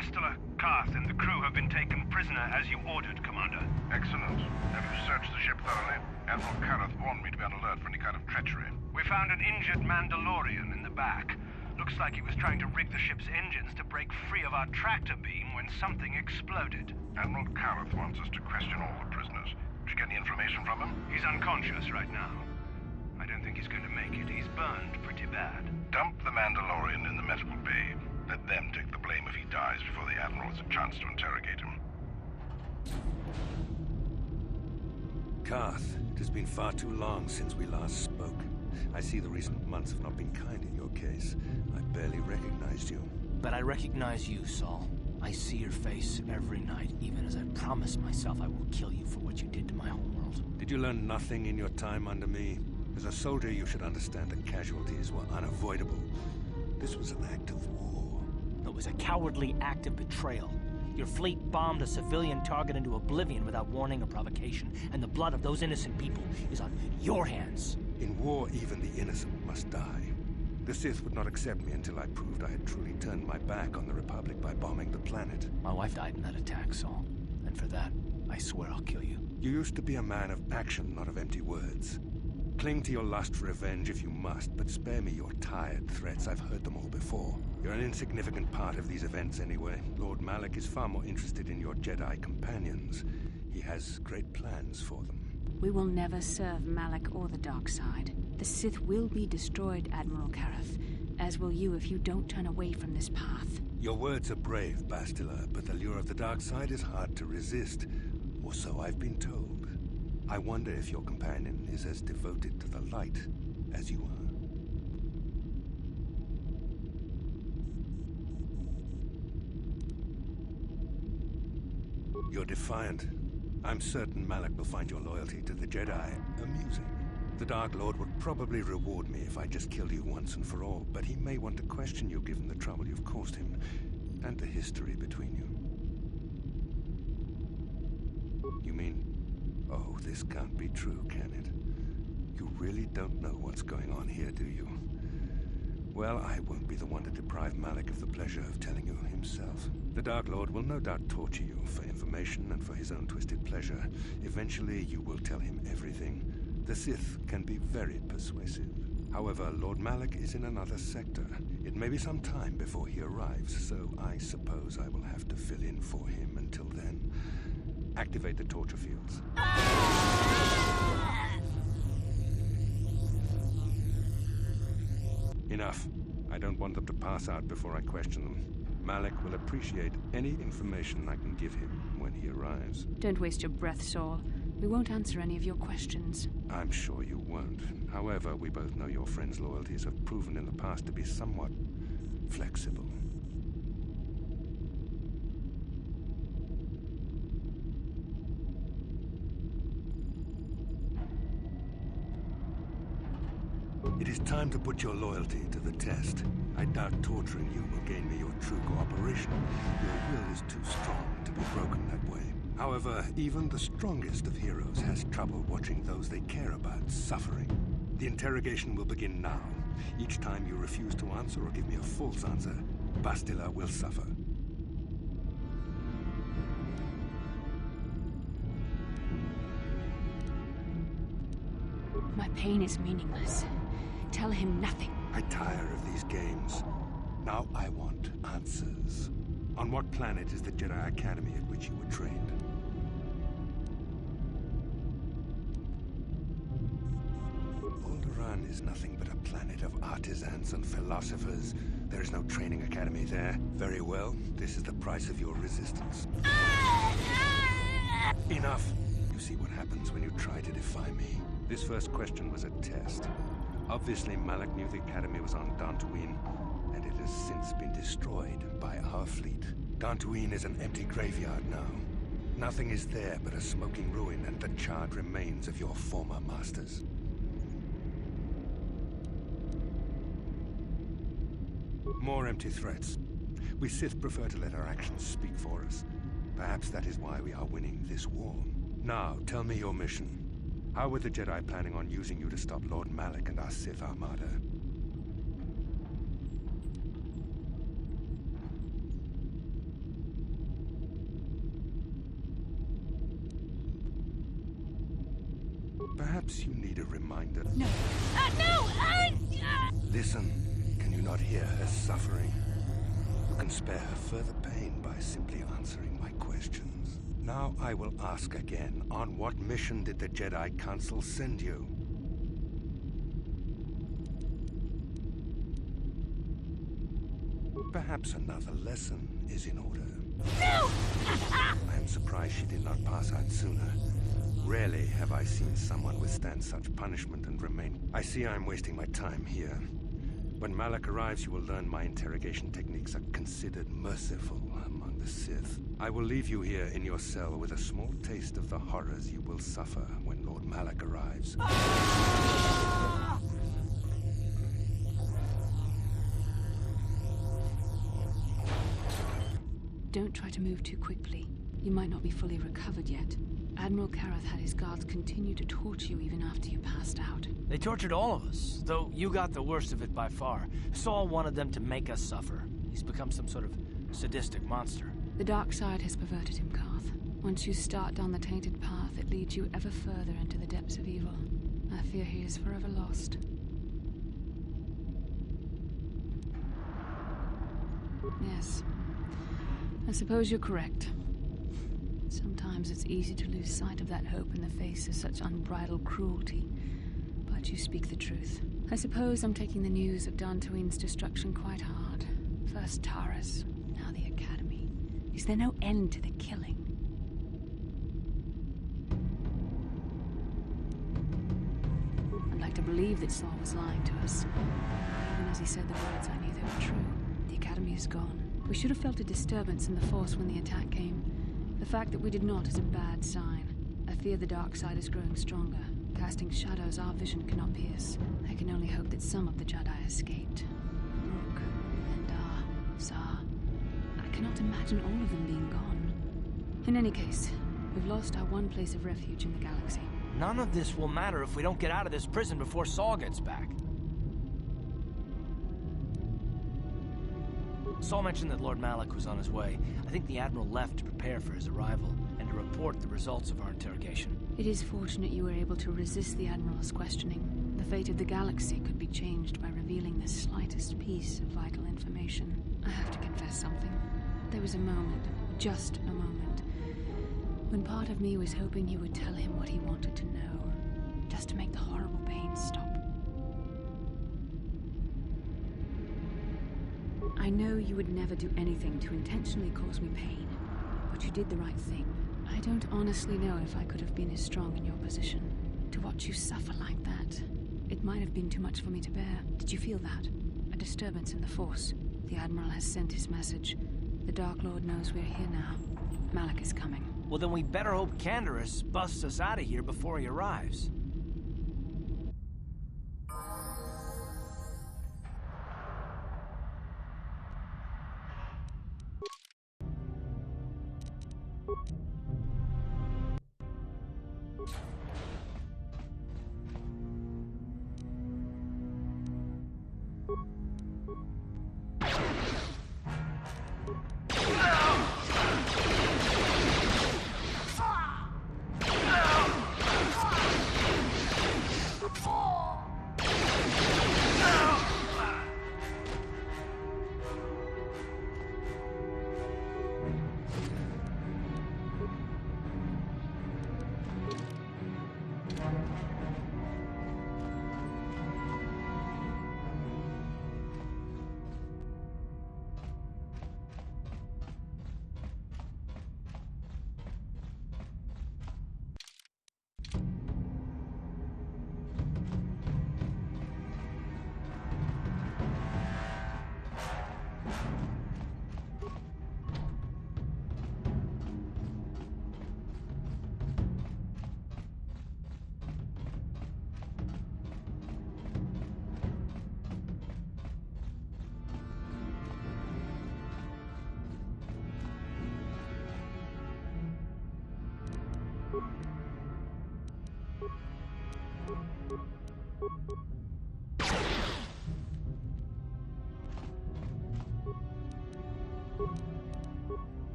Bastila, Karth, and the crew have been taken prisoner as you ordered, Commander. Excellent. Have you searched the ship thoroughly? Admiral Karth warned me to be on alert for any kind of treachery. We found an injured Mandalorian in the back. Looks like he was trying to rig the ship's engines to break free of our tractor beam when something exploded. Admiral Karth wants us to question all the prisoners. Did you get any information from him? He's unconscious right now. I don't think he's going to make it. He's burned pretty bad. Dump the Mandalorian in the medical bay. Let them take the blame if he dies before the Admiral has a chance to interrogate him. Karth, it has been far too long since we last spoke. I see the recent months have not been kind in your case. I barely recognized you. But I recognize you, Saul. I see your face every night, even as I promise myself I will kill you for what you did to my homeworld. Did you learn nothing in your time under me? As a soldier, you should understand that casualties were unavoidable. This was an act of war. It was a cowardly act of betrayal. Your fleet bombed a civilian target into oblivion without warning or provocation, and the blood of those innocent people is on your hands. In war, even the innocent must die. The Sith would not accept me until I proved I had truly turned my back on the Republic by bombing the planet. My wife died in that attack, Saul. And for that, I swear I'll kill you. You used to be a man of action, not of empty words. Cling to your lust for revenge if you must, but spare me your tired threats. I've heard them all before. You're an insignificant part of these events anyway. Lord Malak is far more interested in your Jedi companions. He has great plans for them. We will never serve Malak or the dark side. The Sith will be destroyed, Admiral Karth, as will you if you don't turn away from this path. Your words are brave, Bastila, but the lure of the dark side is hard to resist. Or so I've been told. I wonder if your companion is as devoted to the light as you are. You're defiant. I'm certain Malak will find your loyalty to the Jedi amusing. The Dark Lord would probably reward me if I just killed you once and for all, but he may want to question you given the trouble you've caused him, and the history between you. You mean, oh, this can't be true, can it? You really don't know what's going on here, do you? Well, I won't be the one to deprive Malak of the pleasure of telling you himself. The Dark Lord will no doubt torture you for information and for his own twisted pleasure. Eventually, you will tell him everything. The Sith can be very persuasive. However, Lord Malak is in another sector. It may be some time before he arrives, so I suppose I will have to fill in for him until then. Activate the torture fields. Enough. I don't want them to pass out before I question them. Malak will appreciate any information I can give him when he arrives. Don't waste your breath, Saul. We won't answer any of your questions. I'm sure you won't. However, we both know your friend's loyalties have proven in the past to be somewhat flexible. It is time to put your loyalty to the test. I doubt torturing you will gain me your true cooperation. Your will is too strong to be broken that way. However, even the strongest of heroes has trouble watching those they care about suffering. The interrogation will begin now. Each time you refuse to answer or give me a false answer, Bastila will suffer. My pain is meaningless. Tell him nothing. I tire of these games. Now I want answers. On what planet is the Jedi Academy at which you were trained? Alderaan is nothing but a planet of artisans and philosophers. There is no training academy there. Very well, this is the price of your resistance. Enough! You see what happens when you try to defy me. This first question was a test. Obviously, Malak knew the Academy was on Dantooine, and it has since been destroyed by our fleet. Dantooine is an empty graveyard now. Nothing is there but a smoking ruin and the charred remains of your former masters. More empty threats. We Sith prefer to let our actions speak for us. Perhaps that is why we are winning this war. Now, tell me your mission. How were the Jedi planning on using you to stop Lord Malak and our Sith Armada? Perhaps you need a reminder. No. No! Listen, can you not hear her suffering? You can spare her further pain by simply answering my questions. Now I will ask again, on what mission did the Jedi Council send you? Perhaps another lesson is in order. No! I am surprised she did not pass out sooner. Rarely have I seen someone withstand such punishment and remain. I see I am wasting my time here. When Malak arrives, you will learn my interrogation techniques are considered merciful among the Sith. I will leave you here in your cell with a small taste of the horrors you will suffer when Lord Malak arrives. Don't try to move too quickly. You might not be fully recovered yet. Admiral Kareth had his guards continue to torture you even after you passed out. They tortured all of us, though you got the worst of it by far. Saul wanted them to make us suffer. He's become some sort of sadistic monster. The dark side has perverted him, Karth. Once you start down the tainted path, it leads you ever further into the depths of evil. I fear he is forever lost. Yes. I suppose you're correct. Sometimes it's easy to lose sight of that hope in the face of such unbridled cruelty. But you speak the truth. I suppose I'm taking the news of Dantooine's destruction quite hard. First Taris, now the Academy. Is there no end to the killing? I'd like to believe that Saul was lying to us. Even as he said the words, I knew they were true. The Academy is gone. We should have felt a disturbance in the Force when the attack came. The fact that we did not is a bad sign. I fear the dark side is growing stronger, casting shadows our vision cannot pierce. I can only hope that some of the Jedi escaped. Rook, Endar, Zar. I cannot imagine all of them being gone. In any case, we've lost our one place of refuge in the galaxy. None of this will matter if we don't get out of this prison before Saul gets back. Saul mentioned that Lord Malak was on his way. I think the Admiral left to prepare for his arrival and to report the results of our interrogation. It is fortunate you were able to resist the Admiral's questioning. The fate of the galaxy could be changed by revealing the slightest piece of vital information. I have to confess something. There was a moment, just a moment, when part of me was hoping you would tell him what he wanted to know, just to make the horrible pain stop. I know you would never do anything to intentionally cause me pain, but you did the right thing. I don't honestly know if I could have been as strong in your position. To watch you suffer like that, it might have been too much for me to bear. Did you feel that? A disturbance in the Force. The Admiral has sent his message. The Dark Lord knows we're here now. Malak is coming. Well, then we better hope Canderous busts us out of here before he arrives.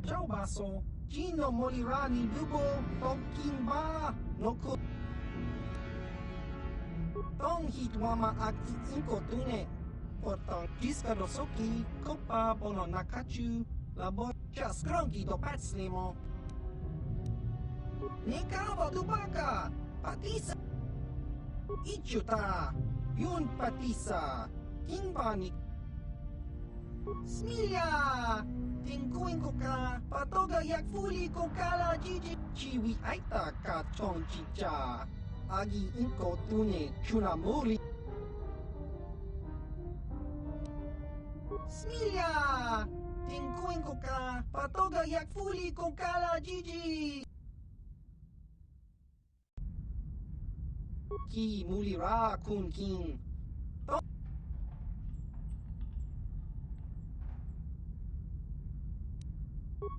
Ciao basso, Gino morirà di dubo, Tonkin ba, Noku. Tong hitwama aki inko tune, Portong Jiska Soki, Kopa bono nakachu, Labo cha skronki do patslimo. Nekawa dubaka, Patisa. Ichuta, Yun Patisa, Kingbani. Smilia! Tingkuin ko ka, patoga yak fuli ko kala jiji. Chiwi aita ka chong chicha. Agi inko tune chunamuri. Smilia! Tingkuin ko ka, patoga yak fuli ko kala jiji. Ki mulira kun king.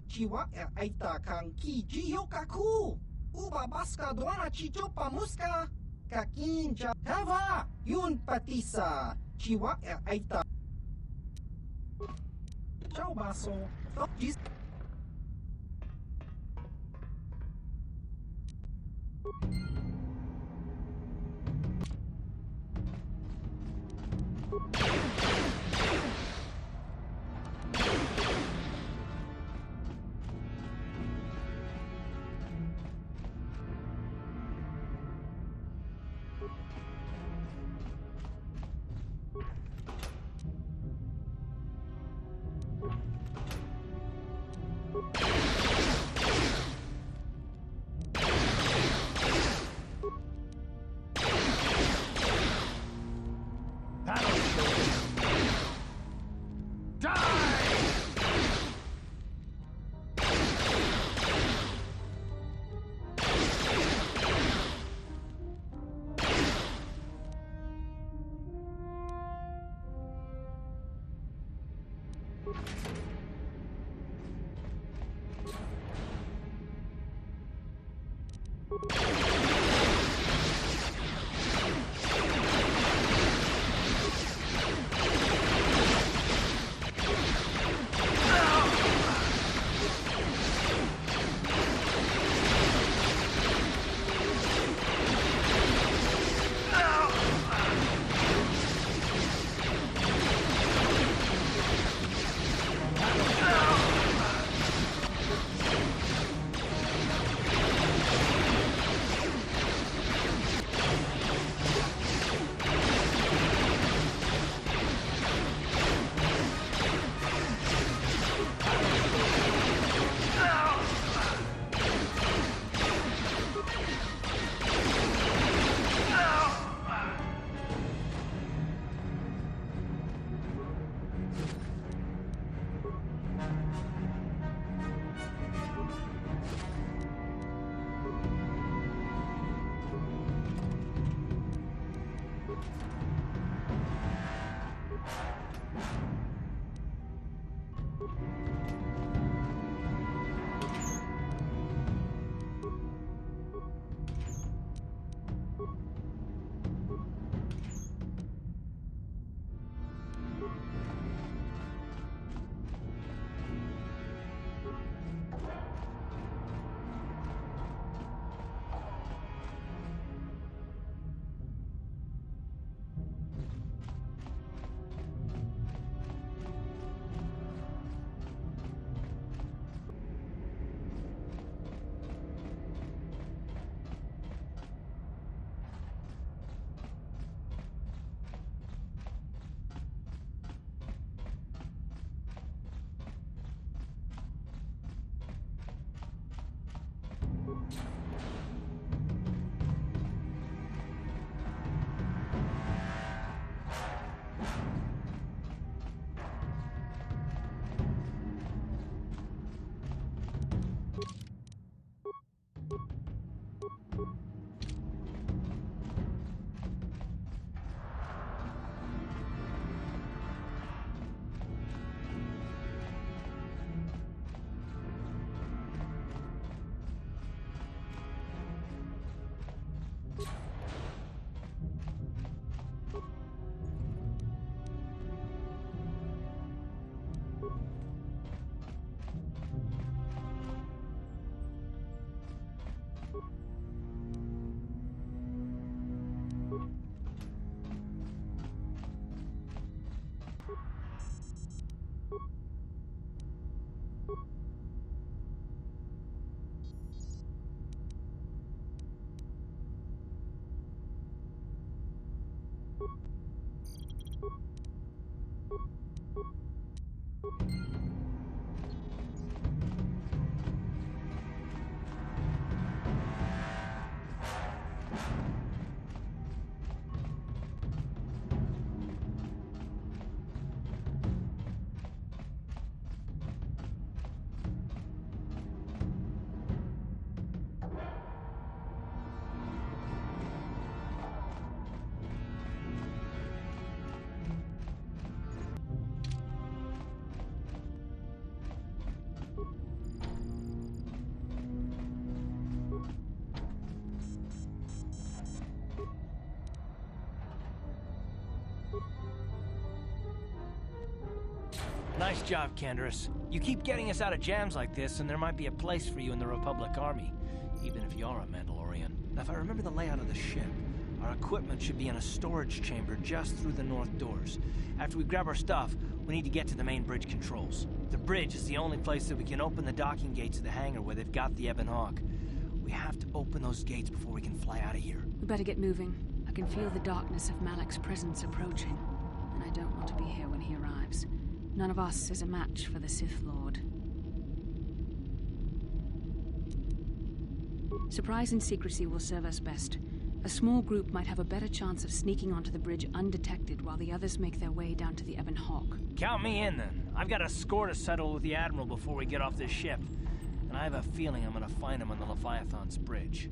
Chiwa aita kang ki jiyokaku. Uba baska doana chichopa muska. Kakinja hava yun patisa. Chiwa aita. Ciao baso. Jis. Nice job, Canderous. You keep getting us out of jams like this, and there might be a place for you in the Republic Army, even if you're a Mandalorian. Now, if I remember the layout of the ship, our equipment should be in a storage chamber just through the north doors. After we grab our stuff, we need to get to the main bridge controls. The bridge is the only place that we can open the docking gates of the hangar where they've got the Ebon Hawk. We have to open those gates before we can fly out of here. We better get moving. I can feel the darkness of Malak's presence approaching, and I don't want to be here when he arrives. None of us is a match for the Sith Lord. Surprise and secrecy will serve us best. A small group might have a better chance of sneaking onto the bridge undetected while the others make their way down to the Ebon Hawk. Count me in, then. I've got a score to settle with the Admiral before we get off this ship. And I have a feeling I'm gonna find him on the Leviathan's bridge.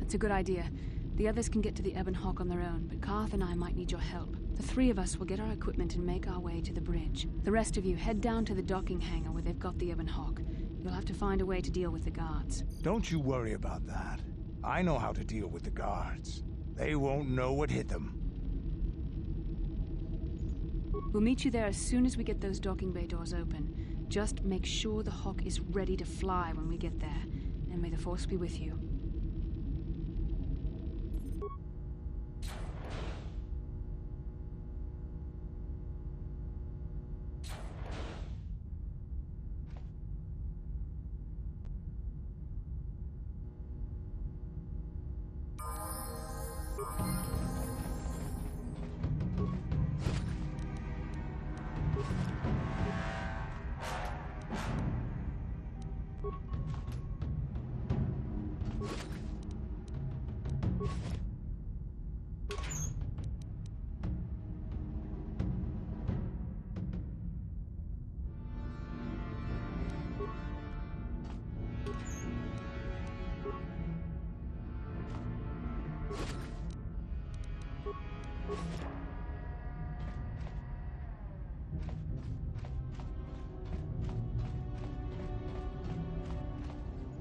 That's a good idea. The others can get to the Ebon Hawk on their own, but Karth and I might need your help. The three of us will get our equipment and make our way to the bridge. The rest of you head down to the docking hangar where they've got the Ebon Hawk. You'll have to find a way to deal with the guards. Don't you worry about that. I know how to deal with the guards. They won't know what hit them. We'll meet you there as soon as we get those docking bay doors open. Just make sure the Hawk is ready to fly when we get there. And may the Force be with you.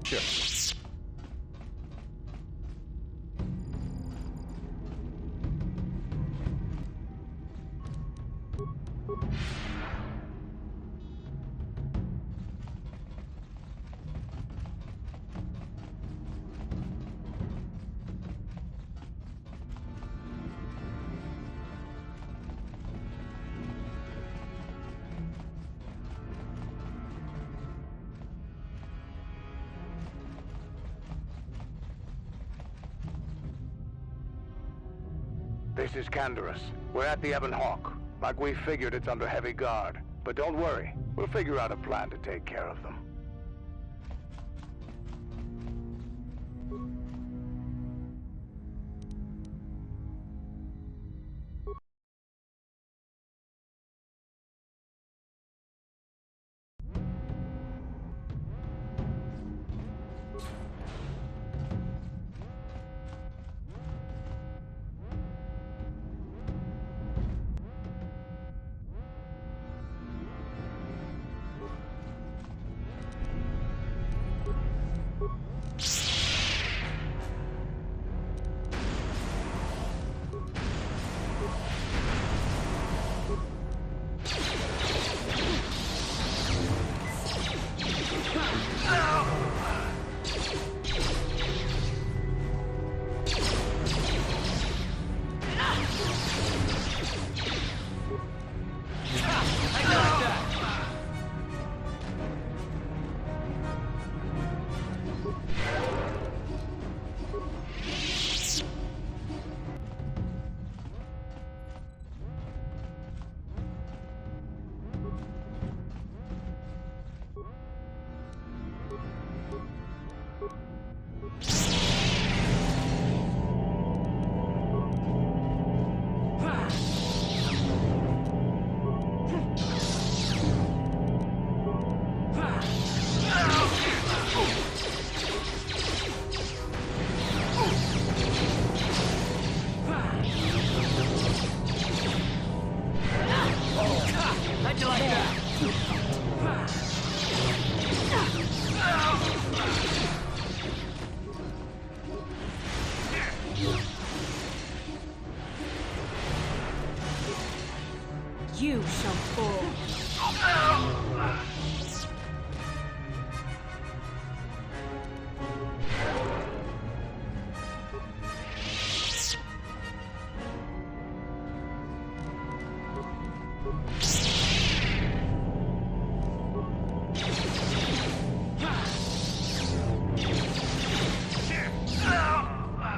Sure. This is Canderous. We're at the Ebon Hawk. Like we figured, it's under heavy guard. But don't worry, we'll figure out a plan to take care of them. You shall fall.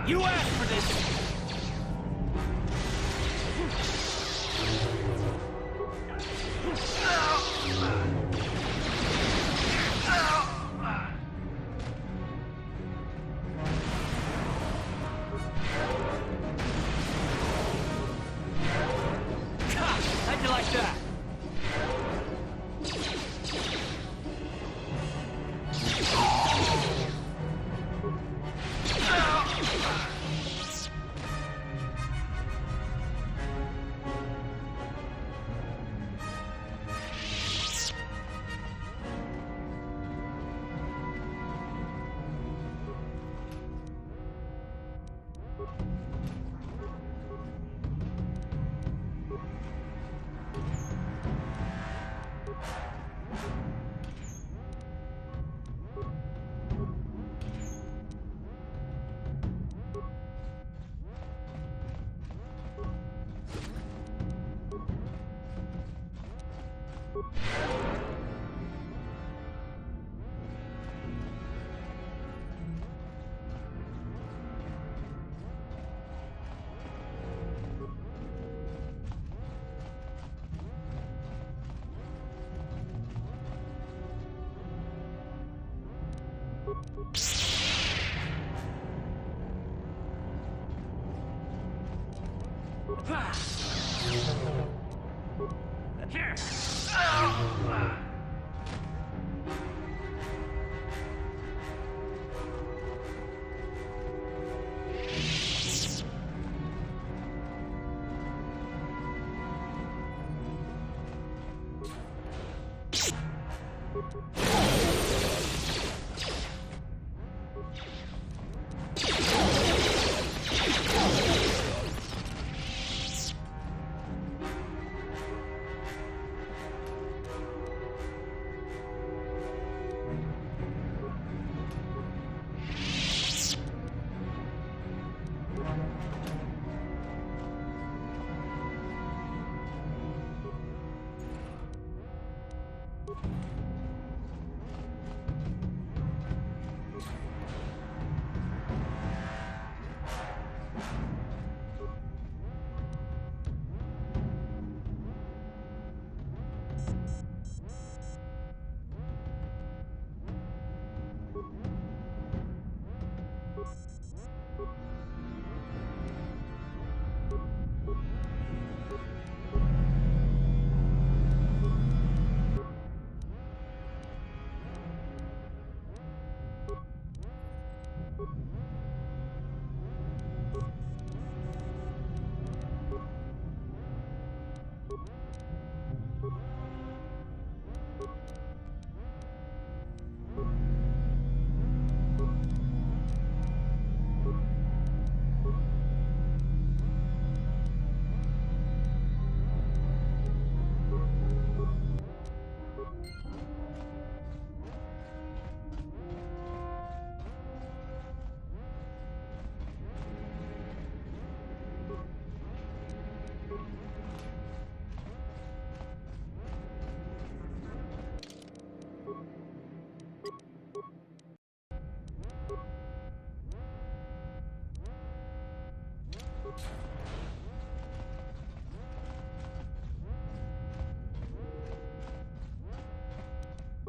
You asked for this! How'd you like that?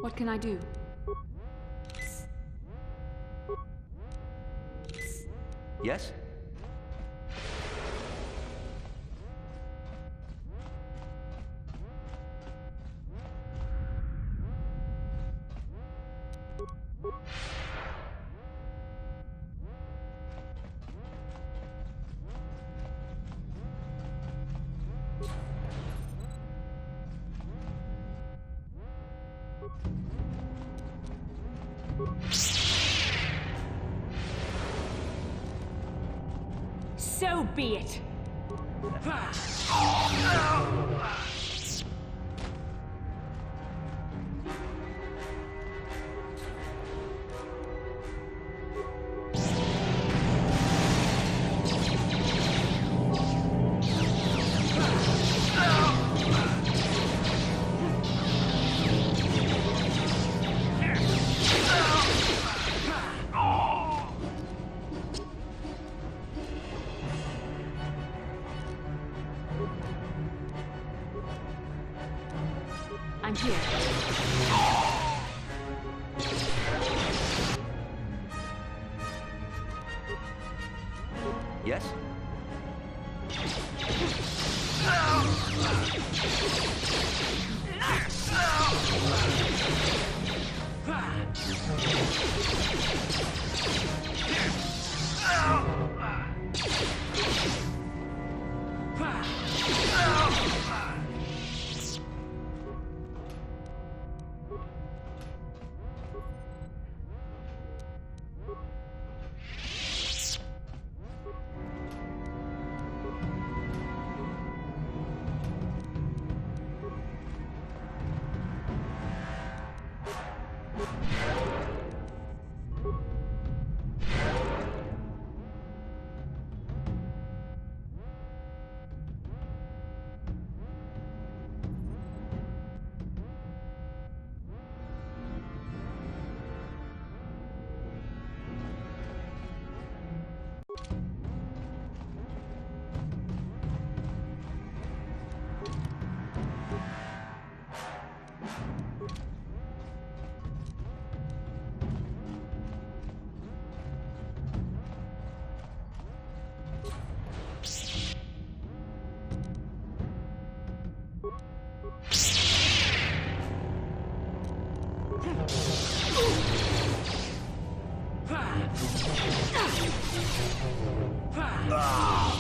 What can I do? Yes? So be it. I'm here. Yes?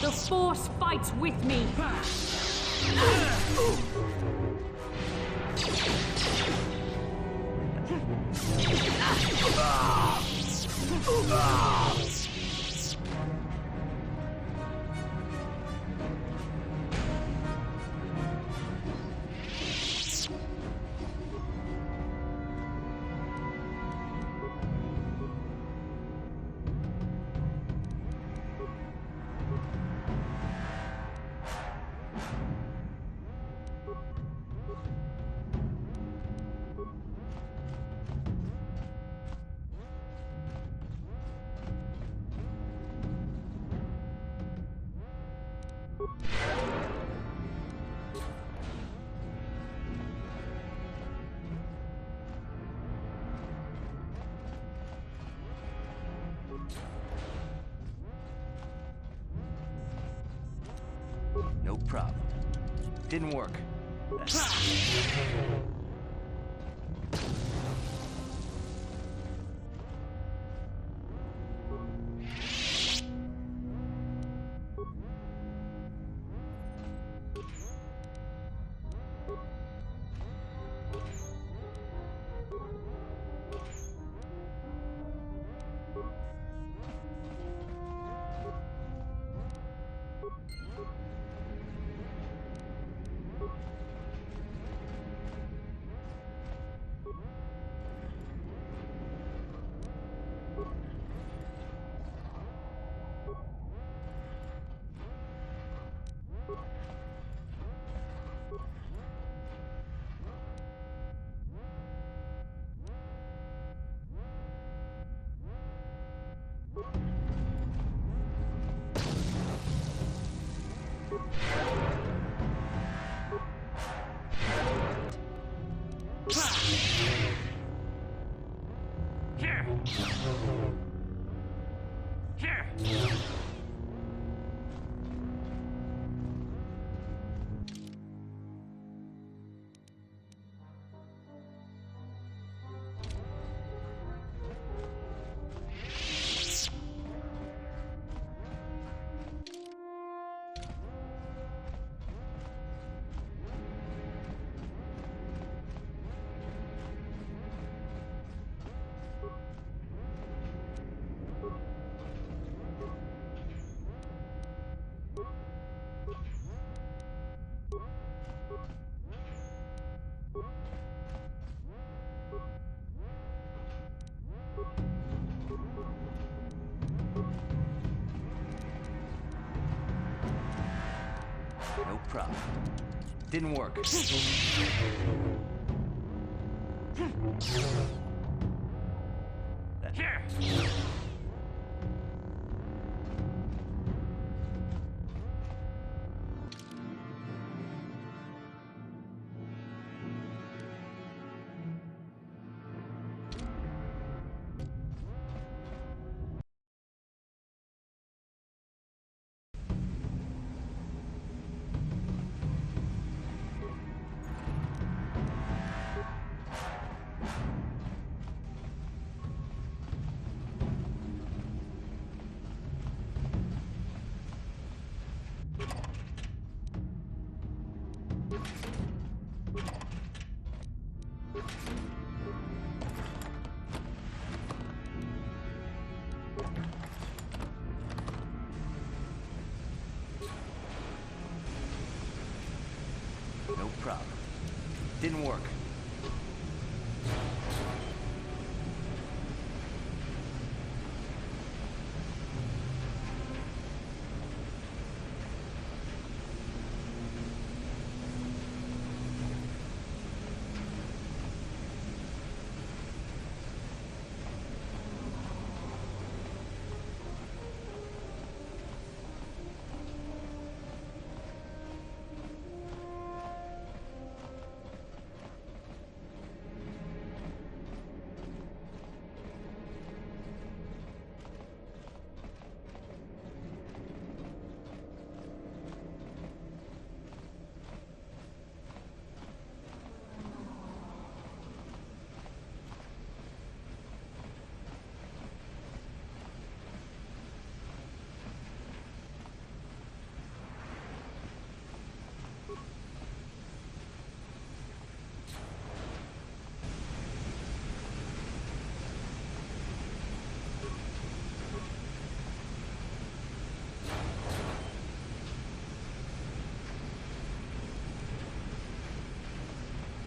The Force fights with me! No problem. Didn't work. No problem. Didn't work. Here! problem. Didn't work.